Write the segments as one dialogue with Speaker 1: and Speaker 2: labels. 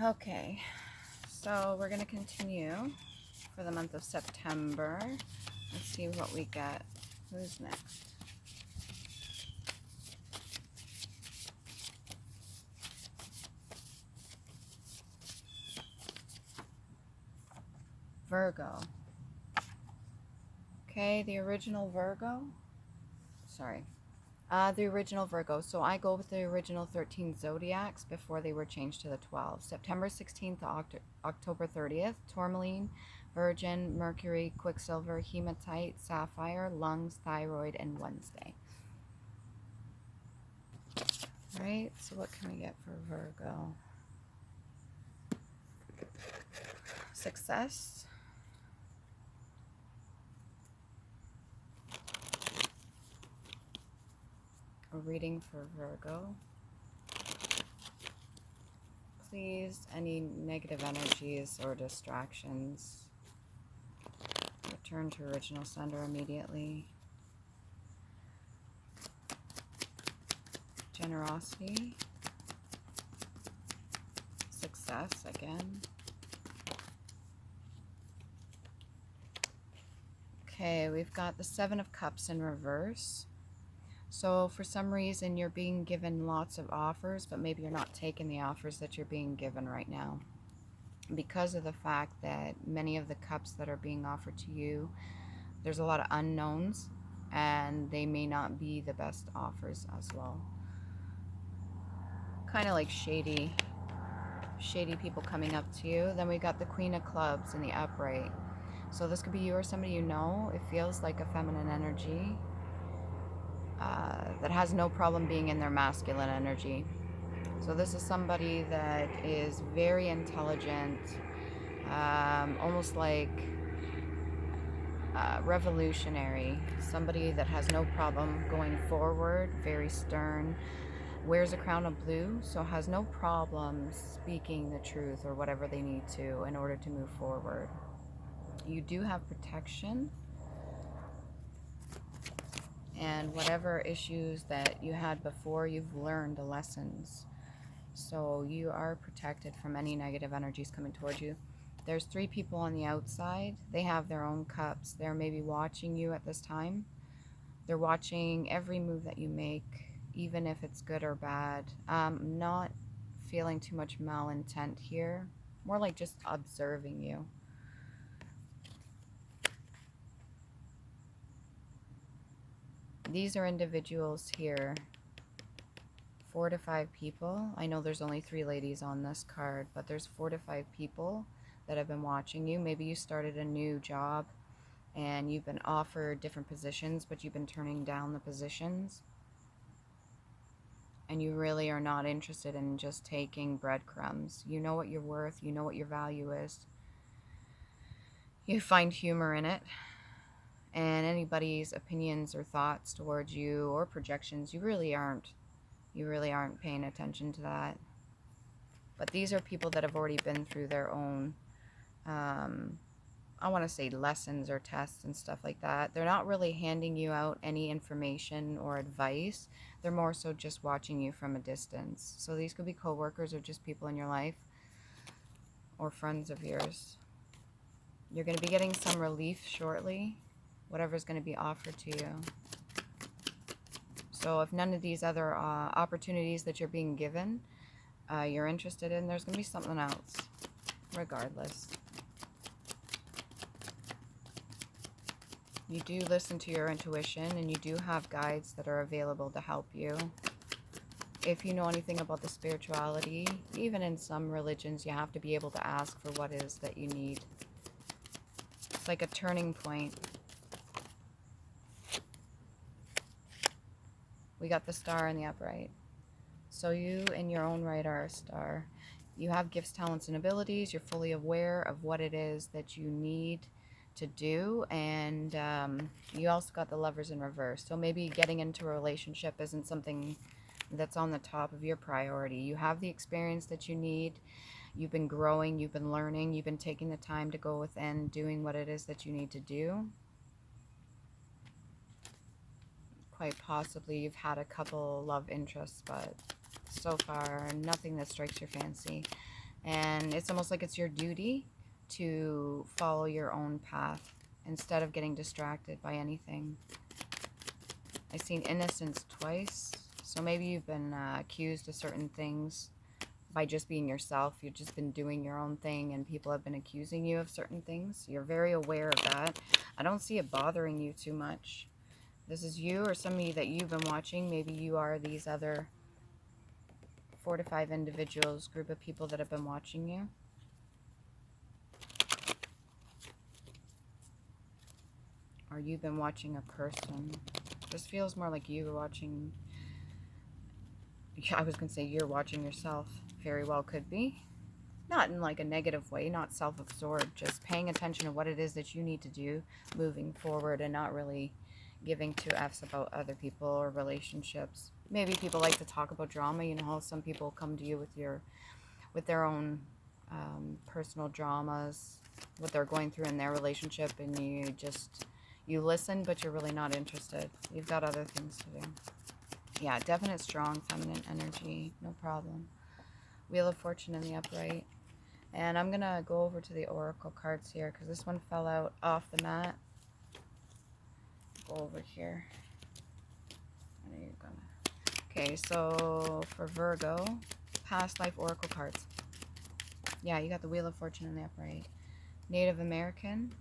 Speaker 1: Okay, so we're going to continue for the month of September. Let's see what we get. Who's next? Virgo. Okay, the original Virgo. Sorry. The original Virgo. So I go with the original 13 zodiacs before they were changed to the 12. September 16th to October 30th. Tourmaline, Virgin, Mercury, Quicksilver, Hematite, Sapphire, Lungs, Thyroid, and Wednesday. All right, so what can we get for Virgo? Success. A reading for Virgo. Please, any negative energies or distractions, return to original sender immediately. Generosity. Success again. Okay, we've got the Seven of Cups in reverse. So for some reason you're being given lots of offers, but maybe you're not taking the offers that you're being given right now, because of the fact that many of the cups that are being offered to you, there's a lot of unknowns, and they may not be the best offers as well. Kind of like shady people coming up to you. Then we got the Queen of Clubs in the upright. So this could be you or somebody you know. It feels like a feminine energy that has no problem being in their masculine energy. So this is somebody that is very intelligent, almost like revolutionary, somebody that has no problem going forward, very stern, wears a crown of blue, so has no problem speaking the truth or whatever they need to in order to move forward. You do have protection, and whatever issues that you had before, you've learned the lessons. So you are protected from any negative energies coming towards you. There's 3 people on the outside. They have their own cups. They're maybe watching you at this time. They're watching every move that you make, even if it's good or bad. Not feeling too much malintent here. More like just observing you. These are individuals here. 4 to 5 people. I know there's only 3 ladies on this card, but there's 4 to 5 people that have been watching you. Maybe you started a new job and you've been offered different positions, but you've been turning down the positions. And you really are not interested in just taking breadcrumbs. You know what you're worth. You know what your value is. You find humor in it. And anybody's opinions or thoughts towards you or projections, you really aren't paying attention to that. But these are people that have already been through their own, I want to say lessons or tests and stuff like that. They're not really handing you out any information or advice. They're more so just watching you from a distance. So these could be co-workers or just people in your life or friends of yours. You're going to be getting some relief shortly, whatever's going to be offered to you. So if none of these other opportunities that you're being given, you're interested in, there's going to be something else, regardless. You do listen to your intuition, and you do have guides that are available to help you. If you know anything about the spirituality, even in some religions, you have to be able to ask for what it is that you need. It's like a turning point. We got the Star in the upright. So you in your own right are a star. You have gifts, talents, and abilities. You're fully aware of what it is that you need to do. And you also got the Lovers in reverse. So maybe getting into a relationship isn't something that's on the top of your priority. You have the experience that you need. You've been growing. You've been learning. You've been taking the time to go within, doing what it is that you need to do. Quite possibly you've had a couple love interests, but so far nothing that strikes your fancy. And it's almost like it's your duty to follow your own path instead of getting distracted by anything. I've seen innocence twice. So maybe you've been accused of certain things by just being yourself. You've just been doing your own thing and people have been accusing you of certain things. You're very aware of that. I don't see it bothering you too much. This is you or somebody that you've been watching. Maybe you are these other 4 to 5 individuals, group of people that have been watching you. Or you've been watching a person. This feels more like you watching... I was going to say you're watching yourself. Very well could be. Not in like a negative way, not self-absorbed, just paying attention to what it is that you need to do moving forward and not really giving two F's about other people or relationships. Maybe people like to talk about drama. You know how some people come to you with their own personal dramas, what they're going through in their relationship, and you listen, but you're really not interested. You've got other things to do. Yeah, definite strong feminine energy, no problem. Wheel of Fortune in the upright. And I'm going to go over to the oracle cards here because this one fell out off the mat. Go over here. I know you're gonna... Okay, so for Virgo, past life oracle cards. Yeah, you got the Wheel of Fortune in the upright. Native American.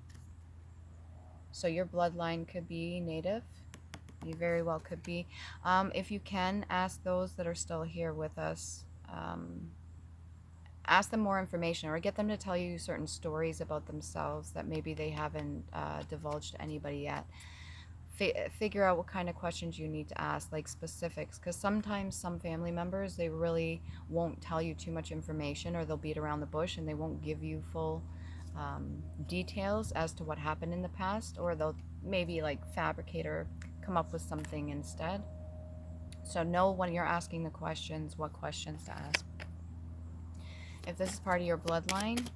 Speaker 1: So your bloodline could be Native. You very well could be. If you can, ask those that are still here with us. Ask them more information or get them to tell you certain stories about themselves that maybe they haven't divulged to anybody yet. Figure out what kind of questions you need to ask, like specifics, because sometimes some family members, they really won't tell you too much information, or they'll beat around the bush and they won't give you full details as to what happened in the past, or they'll maybe like fabricate or come up with something instead. So know when you're asking the questions, what questions to ask. If this is part of your bloodline,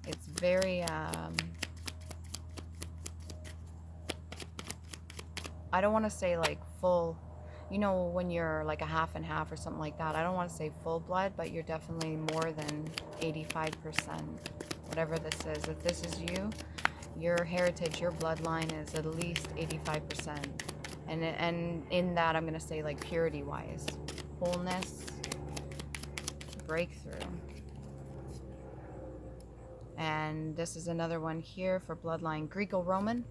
Speaker 1: it's very I don't want to say like full, you know, when you're like a half and half or something like that. I don't want to say full blood, but you're definitely more than 85%, whatever this is. If this is you, your heritage, your bloodline is at least 85%. And in that, I'm going to say like purity wise, wholeness, breakthrough. And this is another one here for bloodline Greco-Roman.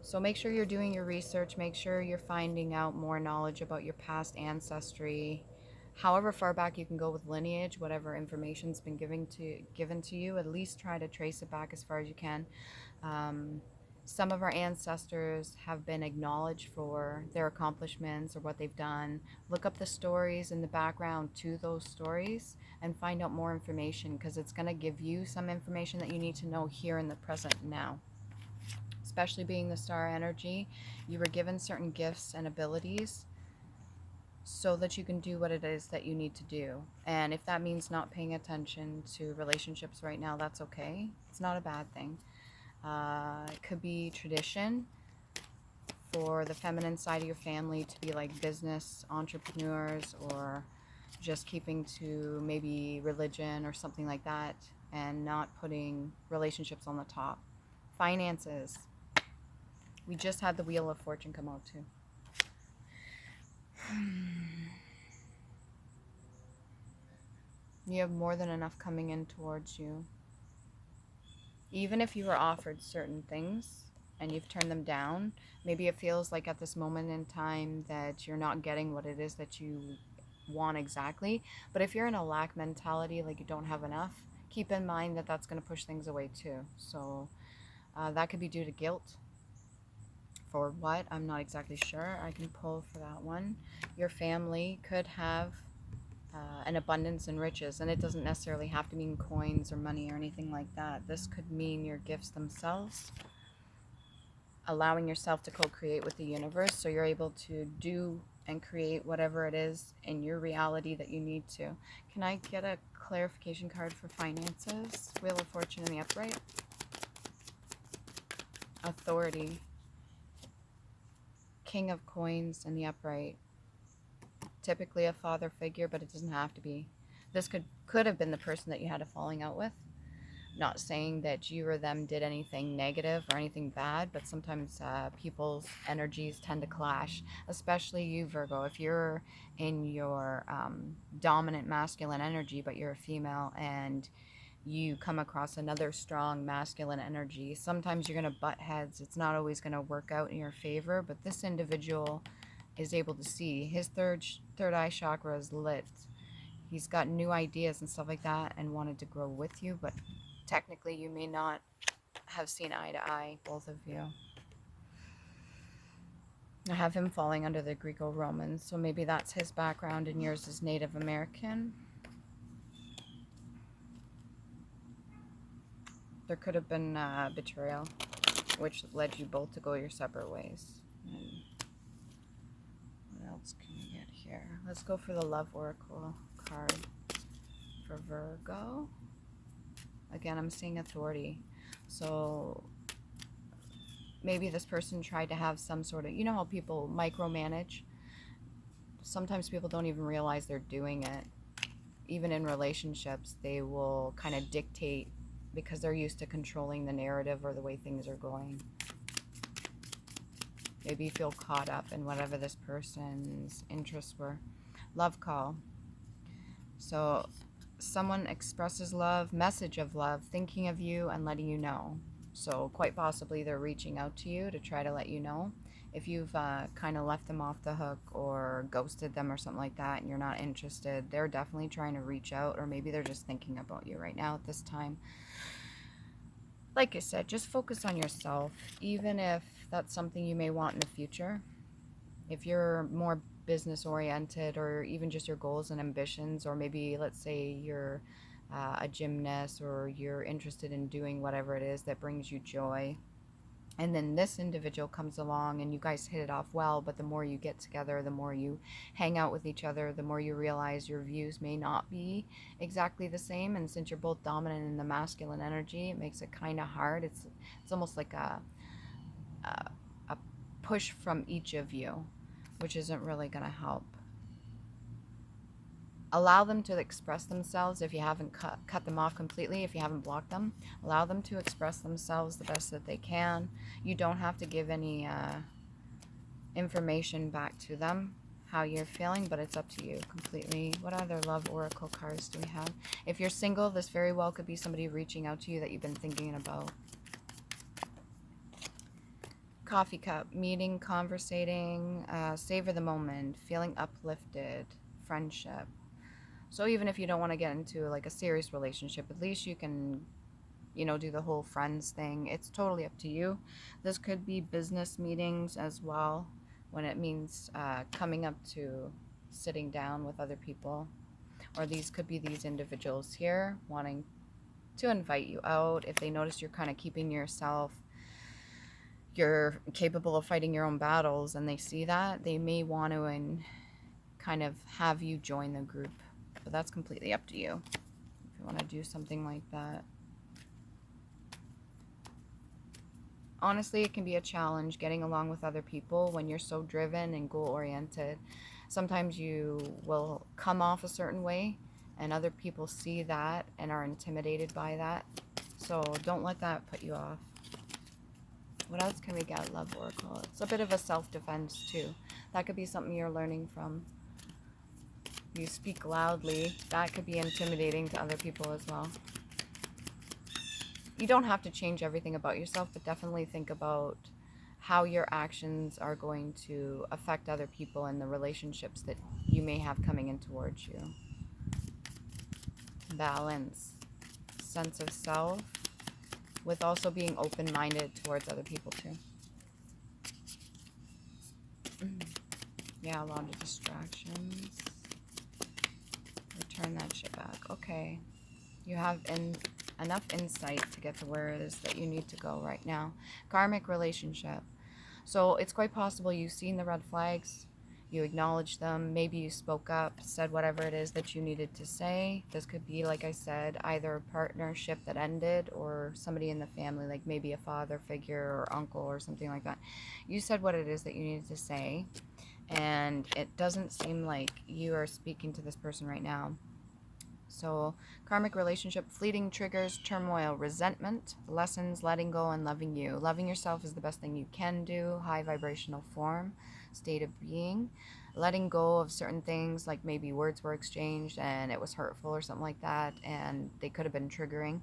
Speaker 1: So make sure you're doing your research. Make sure you're finding out more knowledge about your past ancestry. However far back you can go with lineage, whatever information's been given to you, at least try to trace it back as far as you can. Some of our ancestors have been acknowledged for their accomplishments or what they've done. Look up the stories in the background to those stories and find out more information, because it's going to give you some information that you need to know here in the present now. Especially being the star energy, you were given certain gifts and abilities so that you can do what it is that you need to do. And if that means not paying attention to relationships right now, that's okay. It's not a bad thing. It could be tradition for the feminine side of your family to be like business entrepreneurs, or just keeping to maybe religion or something like that, and not putting relationships on the top. Finances. We just had the Wheel of Fortune come out too. You have more than enough coming in towards you. Even if you were offered certain things and you've turned them down, maybe it feels like at this moment in time that you're not getting what it is that you want exactly. But if you're in a lack mentality, like you don't have enough, keep in mind that that's going to push things away too. So that could be due to guilt. For what? I'm not exactly sure. I can pull for that one. Your family could have an abundance and riches, and it doesn't necessarily have to mean coins or money or anything like that. This could mean your gifts themselves, allowing yourself to co-create with the universe, so you're able to do and create whatever it is in your reality that you need to. Can I get a clarification card for finances? Wheel of Fortune in the upright. Authority. King of Coins in the upright. Typically a father figure, but it doesn't have to be. This could have been the person that you had a falling out with. Not saying that you or them did anything negative or anything bad, but sometimes people's energies tend to clash, especially you, Virgo. If you're in your dominant masculine energy, but you're a female and you come across another strong masculine energy, sometimes you're going to butt heads. It's not always going to work out in your favor, but this individual is able to see. His third eye chakra is lit. He's got new ideas and stuff like that and wanted to grow with you, but technically you may not have seen eye to eye, both of you. I have him falling under the Greco-Romans, so maybe that's his background and yours is Native American. There could have been betrayal, which led you both to go your separate ways. And what else can we get here? Let's go for the Love Oracle card for Virgo. Again, I'm seeing authority. So maybe this person tried to have some sort of, you know how people micromanage? Sometimes people don't even realize they're doing it. Even in relationships, they will kind of dictate because they're used to controlling the narrative or the way things are going. Maybe you feel caught up in whatever this person's interests were. Love call. So someone expresses love, message of love, thinking of you and letting you know. So quite possibly they're reaching out to you to try to let you know. If you've kind of left them off the hook or ghosted them or something like that and you're not interested, they're definitely trying to reach out, or maybe they're just thinking about you right now at this time. Like I said, just focus on yourself, even if that's something you may want in the future. If you're more business oriented, or even just your goals and ambitions, or maybe let's say you're a gymnast or you're interested in doing whatever it is that brings you joy, and then this individual comes along and you guys hit it off well, but the more you get together, the more you hang out with each other, the more you realize your views may not be exactly the same. And since you're both dominant in the masculine energy, it makes it kind of hard. It's almost like a push from each of you, which isn't really going to help. Allow them to express themselves. If you haven't cut them off completely, if you haven't blocked them, allow them to express themselves the best that they can. You don't have to give any information back to them, how you're feeling, but it's up to you completely. What other love oracle cards do we have? If you're single, this very well could be somebody reaching out to you that you've been thinking about. Coffee cup, meeting, conversating, savor the moment, feeling uplifted, friendship. So even if you don't want to get into like a serious relationship, at least you can, do the whole friends thing. It's totally up to you. This could be business meetings as well, when it means coming up to sitting down with other people. Or these could be these individuals here wanting to invite you out. If they notice you're kind of keeping yourself, you're capable of fighting your own battles, and they see that, they may want to kind of have you join the group. But that's completely up to you if you want to do something like that. Honestly, it can be a challenge getting along with other people when you're so driven and goal-oriented. Sometimes you will come off a certain way, and other people see that and are intimidated by that. So don't let that put you off. What else can we get? Love oracle. It's a bit of a self-defense too. That could be something you're learning from. You speak loudly. That could be intimidating to other people as well. You don't have to change everything about yourself, but definitely think about how your actions are going to affect other people and the relationships that you may have coming in towards you. Balance, sense of self, with also being open-minded towards other people too. Yeah, a lot of distractions. Return that shit back. Okay. You have enough insight to get to where it is that you need to go right now. Karmic relationship. So it's quite possible you've seen the red flags, you acknowledged them, maybe you spoke up, said whatever it is that you needed to say. This could be, like I said, either a partnership that ended or somebody in the family, like maybe a father figure or uncle or something like that. You said what it is that you needed to say, and it doesn't seem like you are speaking to this person right now. So karmic relationship, fleeting triggers, turmoil, resentment, lessons, letting go, and loving you. Loving yourself is the best thing you can do. High vibrational form, state of being. Letting go of certain things, like maybe words were exchanged and it was hurtful or something like that, and they could have been triggering.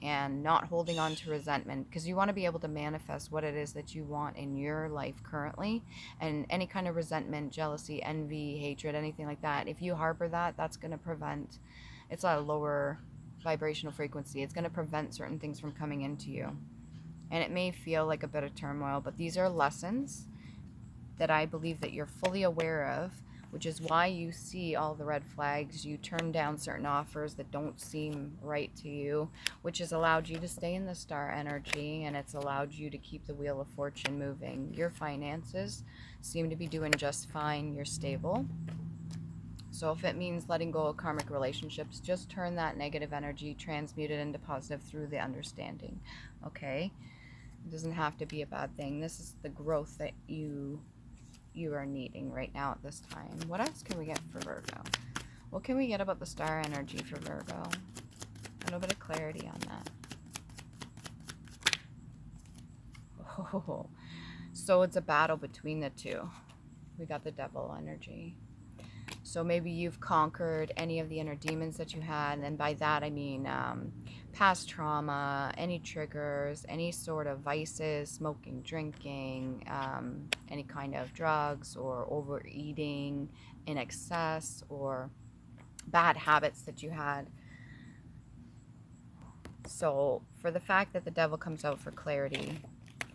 Speaker 1: And not holding on to resentment, because you want to be able to manifest what it is that you want in your life currently. And any kind of resentment, jealousy, envy, hatred, anything like that, if you harbor that, that's going to prevent, it's at a lower vibrational frequency. It's going to prevent certain things from coming into you. And it may feel like a bit of turmoil, but these are lessons that I believe that you're fully aware of, which is why you see all the red flags. You turn down certain offers that don't seem right to you, which has allowed you to stay in the star energy, and it's allowed you to keep the wheel of fortune moving. Your finances seem to be doing just fine. You're stable. So if it means letting go of karmic relationships, just turn that negative energy, transmute it into positive through the understanding. Okay? It doesn't have to be a bad thing. This is the growth that you are needing right now at this time. What else can we get for Virgo? What can we get about the star energy for Virgo? A little bit of clarity on that. Oh, so it's a battle between the two. We got the devil energy. So maybe you've conquered any of the inner demons that you had, and by that I mean past trauma, any triggers, any sort of vices, smoking, drinking, any kind of drugs or overeating in excess, or bad habits that you had. So for the fact that the devil comes out for clarity,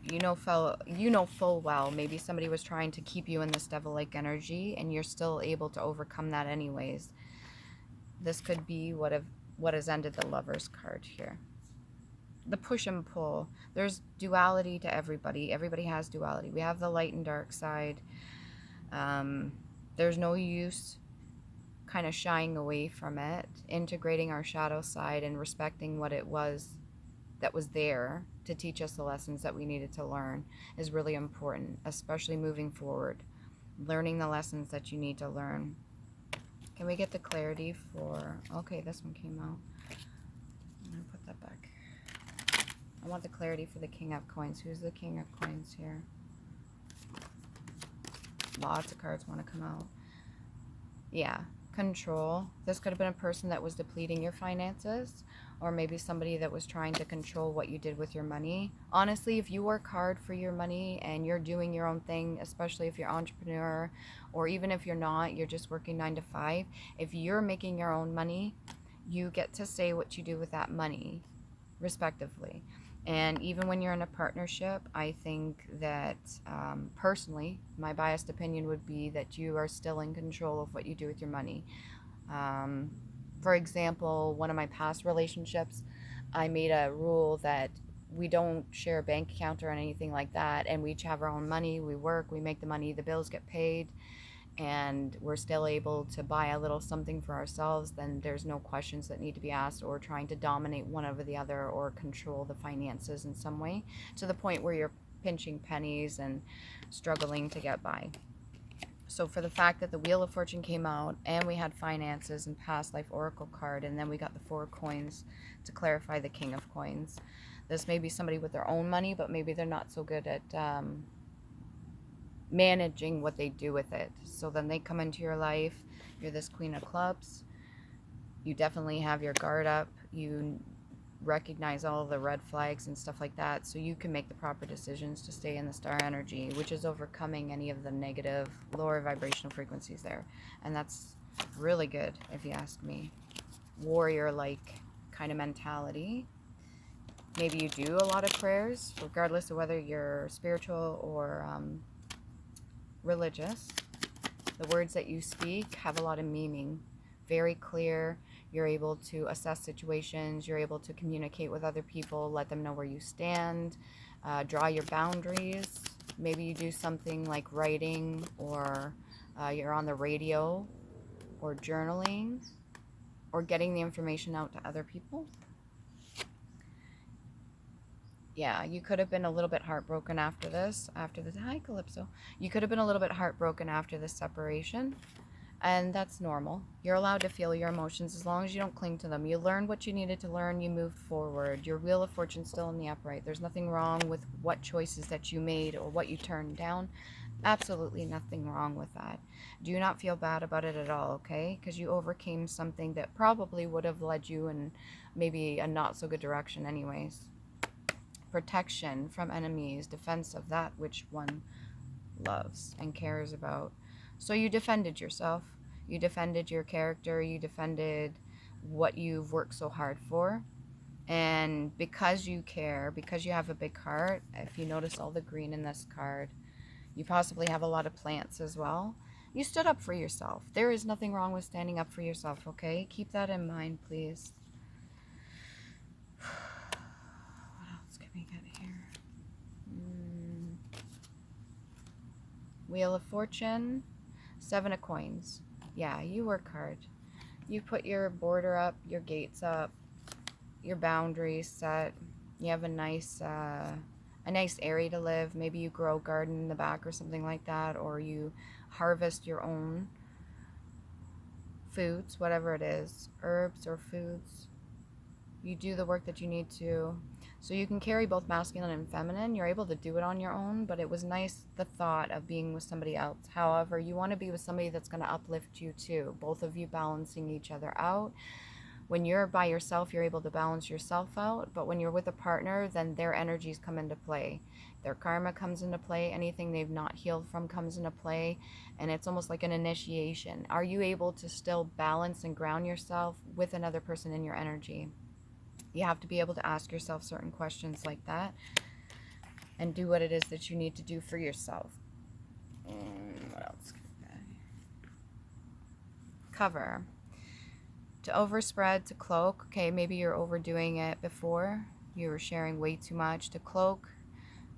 Speaker 1: you know full well maybe somebody was trying to keep you in this devil-like energy, and you're still able to overcome that anyways. This could be what has ended the Lover's card here. The push and pull. There's duality to everybody. Everybody has duality. We have the light and dark side. There's no use kind of shying away from it. Integrating our shadow side and respecting what it was that was there to teach us the lessons that we needed to learn is really important, especially moving forward. Learning the lessons that you need to learn. Can we get the clarity for... Okay, this one came out. I'm going to put that back. I want the clarity for the King of Coins. Who's the King of Coins here? Lots of cards want to come out. Yeah. Control. This could have been a person that was depleting your finances, or maybe somebody that was trying to control what you did with your money. Honestly, if you work hard for your money and you're doing your own thing, especially if you're an entrepreneur, or even if you're not, you're just working 9 to 5, if you're making your own money, you get to say what you do with that money, respectively. And even when you're in a partnership, I think that personally, my biased opinion would be that you are still in control of what you do with your money. For example, one of my past relationships, I made a rule that we don't share a bank account or anything like that, and we each have our own money. We work, we make the money, the bills get paid, and we're still able to buy a little something for ourselves. Then there's no questions that need to be asked, or trying to dominate one over the other or control the finances in some way to the point where you're pinching pennies and struggling to get by. So for the fact that the Wheel of Fortune came out, and we had finances and past life oracle card, and then we got the 4 coins to clarify the King of Coins. This may be somebody with their own money, but maybe they're not so good at managing what they do with it. So then they come into your life. You're this Queen of Clubs. You definitely have your guard up. You recognize all the red flags and stuff like that, so you can make the proper decisions to stay in the star energy, which is overcoming any of the negative lower vibrational frequencies there. And that's really good, if you ask me. Warrior like kind of mentality. Maybe you do a lot of prayers, regardless of whether you're spiritual or religious. The words that you speak have a lot of meaning, very clear. You're able to assess situations. You're able to communicate with other people, let them know where you stand, draw your boundaries. Maybe you do something like writing, or you're on the radio, or journaling, or getting the information out to other people. Yeah, you could have been a little bit heartbroken after this. Hi, Calypso. You could have been a little bit heartbroken after this separation. And that's normal. You're allowed to feel your emotions as long as you don't cling to them. You learned what you needed to learn, you moved forward. Your wheel of fortune's still in the upright. There's nothing wrong with what choices that you made or what you turned down. Absolutely nothing wrong with that. Do not feel bad about it at all, okay? Because you overcame something that probably would have led you in maybe a not so good direction anyways. Protection from enemies, defense of that which one loves and cares about. So you defended yourself. You defended your character. You defended what you've worked so hard for. And because you care, because you have a big heart, if you notice all the green in this card, you possibly have a lot of plants as well. You stood up for yourself. There is nothing wrong with standing up for yourself, okay? Keep that in mind, please. What else can we get here? Wheel of Fortune, 7 of Coins. Yeah, you work hard. You put your border up, your gates up, your boundaries set. You have a nice area to live. Maybe you grow a garden in the back or something like that, or you harvest your own foods, whatever it is, herbs or foods. You do the work that you need to. So you can carry both masculine and feminine. You're able to do it on your own, but it was nice, the thought of being with somebody else. However, you want to be with somebody that's going to uplift you too. Both of you balancing each other out. When you're by yourself, you're able to balance yourself out. But when you're with a partner, then their energies come into play. Their karma comes into play. Anything they've not healed from comes into play. And it's almost like an initiation. Are you able to still balance and ground yourself with another person in your energy? You have to be able to ask yourself certain questions like that and do what it is that you need to do for yourself. What else? Cover. To overspread, to cloak. Okay, maybe you're overdoing it before. You were sharing way too much. To cloak,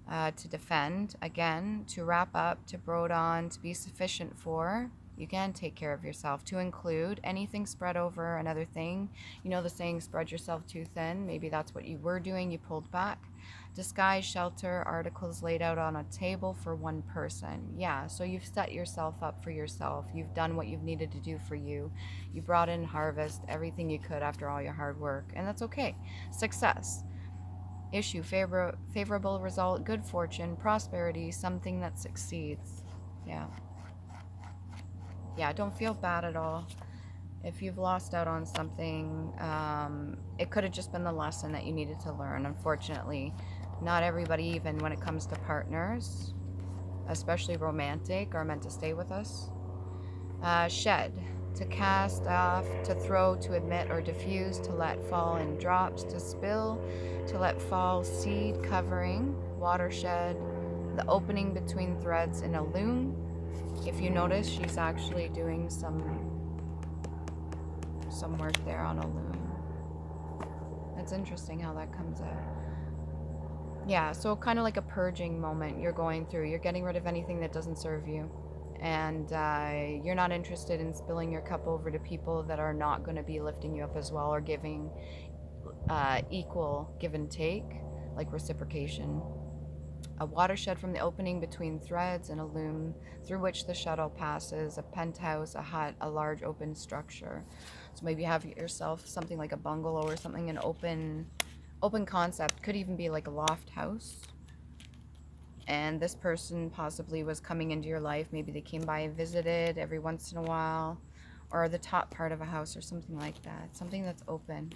Speaker 1: to defend. Again, to wrap up, to brood on, to be sufficient for. You can take care of yourself. To include anything spread over another thing. You know the saying, spread yourself too thin. Maybe that's what you were doing. You pulled back. Disguise, shelter, articles laid out on a table for one person. Yeah, so you've set yourself up for yourself. You've done what you've needed to do for you. You brought in harvest, everything you could after all your hard work. And that's okay. Success. Issue, favorable result, good fortune, prosperity, something that succeeds. Yeah. Yeah, don't feel bad at all. If you've lost out on something, it could have just been the lesson that you needed to learn. Unfortunately, not everybody, even when it comes to partners, especially romantic, are meant to stay with us. Shed, to cast off, to throw, to admit or diffuse, to let fall in drops, to spill, to let fall, seed covering, watershed, the opening between threads in a loom. If you notice, she's actually doing some work there on a loom. That's interesting how that comes out. Yeah, so kind of like a purging moment you're going through. You're getting rid of anything that doesn't serve you. And you're not interested in spilling your cup over to people that are not going to be lifting you up as well, or giving equal give and take, like reciprocation. A watershed from the opening between threads and a loom through which the shuttle passes, a penthouse, a hut, a large open structure. So maybe you have yourself something like a bungalow or something, an open concept. Could even be like a loft house. And this person possibly was coming into your life. Maybe they came by and visited every once in a while, or the top part of a house or something like that. Something that's open.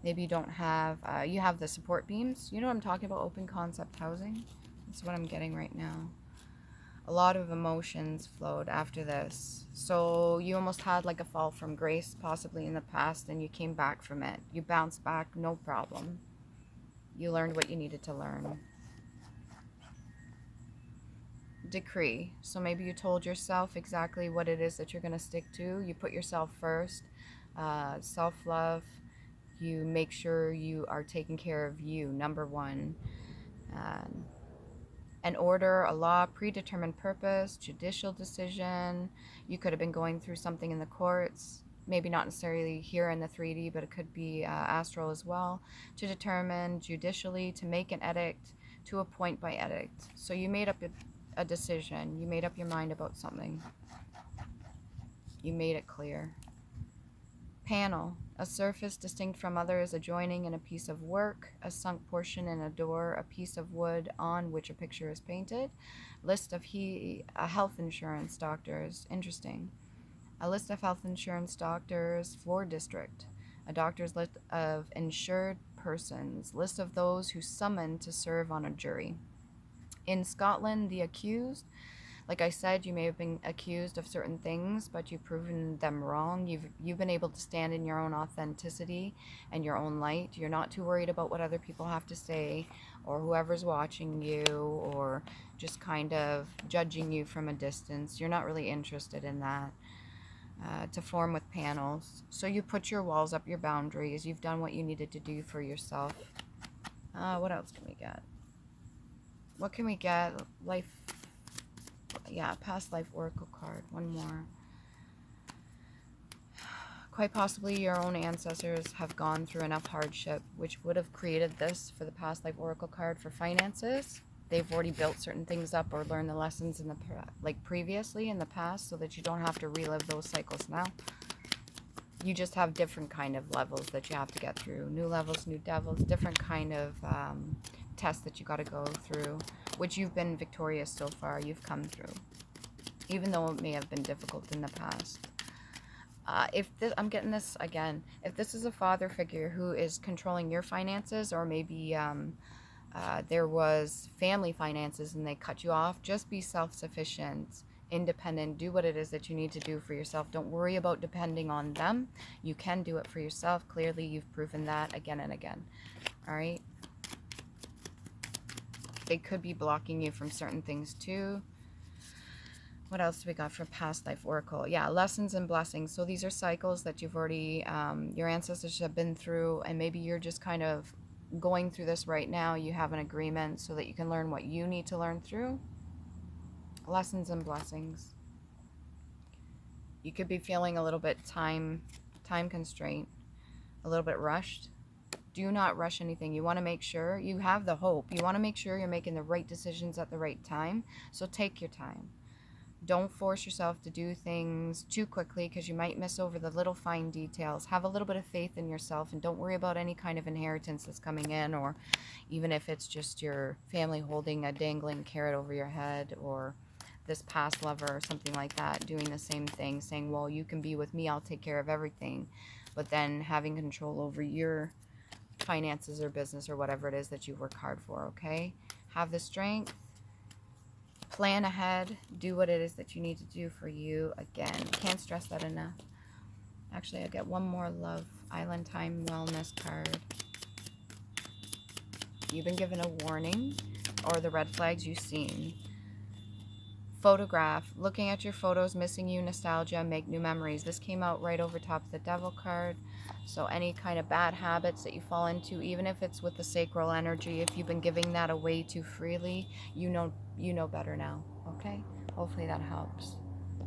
Speaker 1: Maybe you don't have, you have the support beams. You know what I'm talking about, open concept housing? That's what I'm getting right now. A lot of emotions flowed after this. So you almost had like a fall from grace possibly in the past, and you came back from it. You bounced back, no problem. You learned what you needed to learn. Decree. So maybe you told yourself exactly what it is that you're going to stick to. You put yourself first. Self-love. You make sure you are taking care of you, number one. An order, a law, predetermined purpose, judicial decision. You could have been going through something in the courts, maybe not necessarily here in the 3D, but it could be astral as well. To determine, judicially, to make an edict, to appoint by edict. So you made up a decision. You made up your mind about something. You made it clear. Panel. A surface distinct from others, adjoining in a piece of work, a sunk portion in a door, a piece of wood on which a picture is painted. List of health insurance doctors. Interesting. A list of health insurance doctors, floor district. A doctor's list of insured persons. List of those who summoned to serve on a jury. In Scotland, the accused. Like I said, you may have been accused of certain things, but you've proven them wrong. You've been able to stand in your own authenticity and your own light. You're not too worried about what other people have to say, or whoever's watching you, or just kind of judging you from a distance. You're not really interested in that. To form with panels. So you put your walls up, your boundaries. You've done what you needed to do for yourself. What else can we get? What can we get? Life. Yeah, past life oracle card. One more. Quite possibly your own ancestors have gone through enough hardship, which would have created this for the past life oracle card for finances. They've already built certain things up or learned the lessons in the previously in the past, so that you don't have to relive those cycles now. You just have different kind of levels that you have to get through. New levels, new devils, different kind of tests that you got to go through, which you've been victorious so far. You've come through, even though it may have been difficult in the past. I'm getting this again. If this is a father figure who is controlling your finances, or maybe there was family finances and they cut you off, just be self-sufficient, independent, do what it is that you need to do for yourself. Don't worry about depending on them. You can do it for yourself. Clearly, you've proven that again and again. All right. They could be blocking you from certain things too. What else do we got for past life oracle? Yeah, lessons and blessings. So these are cycles that you've already, your ancestors have been through, and maybe you're just kind of going through this right now. You have an agreement so that you can learn what you need to learn through. Lessons and blessings. You could be feeling a little bit time constraint, a little bit rushed. Do not rush anything. You want to make sure you have the hope. You want to make sure you're making the right decisions at the right time. So take your time. Don't force yourself to do things too quickly, because you might miss over the little fine details. Have a little bit of faith in yourself, and don't worry about any kind of inheritance that's coming in, or even if it's just your family holding a dangling carrot over your head, or this past lover or something like that doing the same thing, saying, well, you can be with me, I'll take care of everything, but then having control over your finances or business or whatever it is that you work hard for. Okay, have the strength, plan ahead, do what it is that you need to do for you. Again, can't stress that enough. Actually, I get one more Love Island Time Wellness card. You've been given a warning, or the red flags you've seen. Photograph, looking at your photos, missing you, nostalgia, make new memories. This came out right over top of the Devil card. So any kind of bad habits that you fall into, even if it's with the sacral energy, if you've been giving that away too freely, you know better now. Okay? Hopefully that helps.